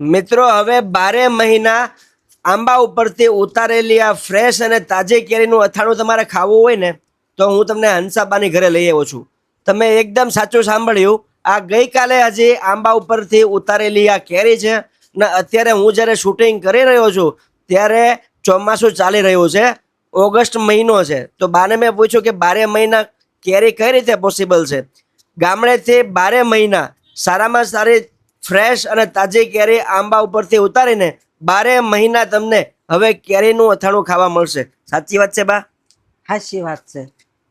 મિત્રો હવે 12 મહિના આંબા ઉપરથી ઉતારેલી આ ફ્રેશ અને તાજી કેરીનું અથાણું તમારે ખાવું હોય ને તો હું તમને હંસાબાની ઘરે લઈ આવ્યો છું. તમે એકદમ સાચું સાંભળ્યું. આ ગઈકાલે હજી આંબા ઉપરથી ઉતારેલી આ કેરી છે ને અત્યારે હું જ્યારે શૂટિંગ કરી રહ્યો છું ત્યારે ચોમાસું ચાલી રહ્યું છે, ઓગસ્ટ મહિનો છે. તો બાને મેં પૂછ્યું કે 12 મહિના કેરી કઈ રીતે પોસિબલ છે. ગામડેથી 12 મહિના સારામાં સારી ફ્રેશ અને તાજી કેરી આંબા ઉપરથી ઉતારીને 12 મહિના તમને હવે કેરીનું અથાણું ખાવા મળશે. સાચી વાત છે બા? હાચી વાત છે.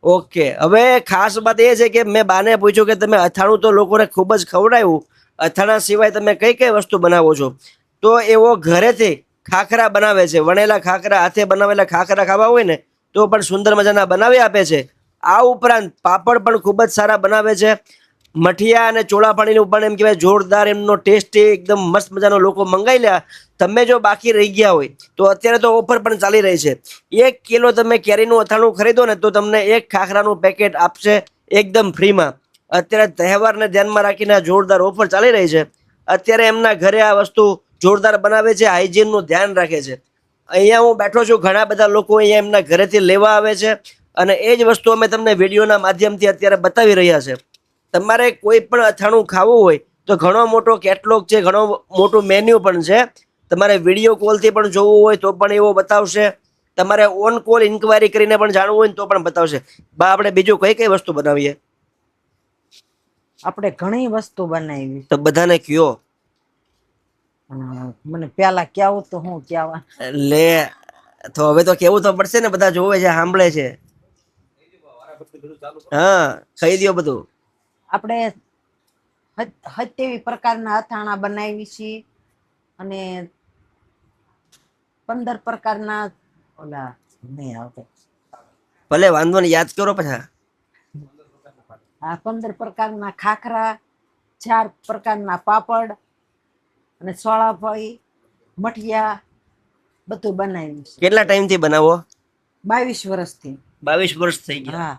ઓકે, હવે ખાસ વાત એ છે કે મેં બાને પૂછ્યું કે તમે અથાણું તો લોકોને ખૂબ જ ખવડાવ્યું, અથાણા સિવાય તમે કઈ કઈ વસ્તુ બનાવો છો? તો એવો ઘરેથી ખાખરા બનાવે છે. વણેલા ખાખરા, હાથે બનાવેલા ખાખરા ખાવા હોય ને તો પણ સુંદર મજાના બનાવી આપે છે. આ ઉપરાંત પાપડ પણ ખૂબ જ સારા બનાવે છે. મઠિયા અને ચોળાફળીનું પણ એમ કહેવાય જોરદાર એમનો ટેસ્ટી એકદમ મસ્ત મજાનો લોકો મંગાવી લ્યા. તમે જો બાકી રહી ગયા હોય તો અત્યારે તો ઓફર પણ ચાલી રહી છે. 1 કિલો તમે કેરીનું અથાણું ખરીદો ને તો તમને 1 ખાખરાનું પેકેટ આપશે એકદમ ફ્રીમાં. અત્યારે તહેવારને ધ્યાનમાં રાખીને આ જોરદાર ઓફર ચાલી રહી છે. અત્યારે એમના ઘરે આ વસ્તુ જોરદાર બનાવે છે, હાઇજીનનું ધ્યાન રાખે છે. અહીંયા હું બેઠો છું, ઘણા બધા લોકો અહીંયા એમના ઘરેથી લેવા આવે છે અને એ જ વસ્તુ અમે તમને વિડીયોના માધ્યમથી અત્યારે બતાવી રહ્યા છે. તમારે કોઈ પણ અથાણું ખાવું હોય તો ઘણો મોટો કેટલોગ છે, ઘણો મોટું મેન્યુ પણ છે. તમારે વિડીયો કોલથી પણ જોવું હોય તો પણ એવો બતાવશે. તમારે ઓન કોલ ઇન્ક્વાયરી કરીને પણ જાણવું હોય તો પણ બતાવશે. બા આપણે બીજું કઈ કઈ વસ્તુ બનાવીએ? આપણે ઘણી વસ્તુ બનાવી. તો બધાને કયો. મને પેલા કેવું તો હું કેવા લે તો હવે તો કેવું તો પડશે ને, બધા જોવે છે, સાંભળે છે. હા, કહી દો બધું. આપણે 27 પ્રકારના અથાણા બનાવી છીએ અને 15 પ્રકારના ઓલા નહીં આવતા. ભલે વાંધો નહીં, યાદ કરો પછી. 15 પ્રકારના ખાખરા, 4 પ્રકારના પાપડ અને સોળાફળી, મઠિયા બધું બનાવ્યું છે. કેટલા ટાઈમથી બનાવો? 22 વર્ષથી. 22 વર્ષ થઈ ગયા. હા.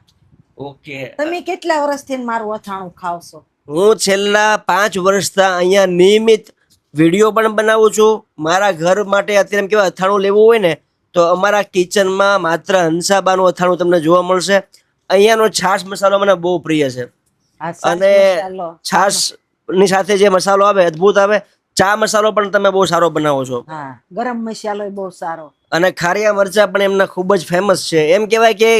ઓકે. તમે કેટલા વર્ષથી મારું અથાણું ખાવશો? હું છેલ્લા 5 વર્ષથી અહીંયા નિયમિત વિડીયો પણ બનાવું છું. મારા ઘર માટે અત્યારે એમ કેવાય અથાણું લેવું હોય ને તો અમારા કિચનમાં માત્ર હંસાબાનું અથાણું તમને જોવા મળશે. અહીંયાનો છાશ મસાલો મને બહુ પ્રિય છે અને છાશ ની સાથે જે મસાલો આવે અદ્ભુત આવે. ચા મસાલો પણ તમે બહુ સારો બનાવો છો. હા, ગરમ મસાલો બહુ સારો. અને ખારિયા મરચા પણ એમના ખૂબ જ ફેમસ છે. એમ કહેવાય કે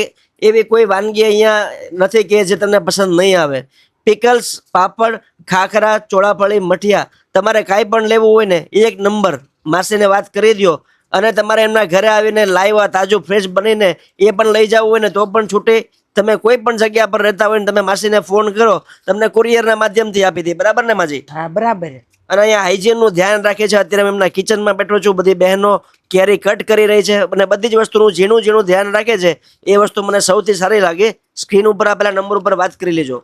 એવી કોઈ વાનગી અહીંયા નથી કે જે તમને પસંદ નહીં આવે. પિકલ્સ, પાપડ, ખાખરા, ચોળાફળી, મઠિયા તમારે કાંઈ પણ લેવું હોય ને 1 નંબર. માસીને વાત કરી દો અને તમારે એમના ઘરે આવીને લાઈવ તાજું ફ્રેશ બનીને એ પણ લઈ જવું હોય ને તો પણ છૂટી. તમે કોઈ પણ જગ્યા પર રહેતા હોય ને તમે માસીને ફોન કરો, તમને કુરિયરના માધ્યમથી આપી દે. બરાબર ને માજી? હા, બરાબર. અને અહીંયા હાઇજીનનું ધ્યાન રાખે છે. અત્યારે એમના કિચનમાં બેઠો છું, બધી બહેનો કેરી કટ કરી રહી છે અને બધી જ વસ્તુનું ઝીણું ઝીણું ધ્યાન રાખે છે. એ વસ્તુ મને સૌથી સારી લાગે. સ્ક્રીન ઉપર આપેલા નંબર ઉપર વાત કરી લેજો.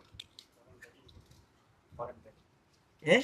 હે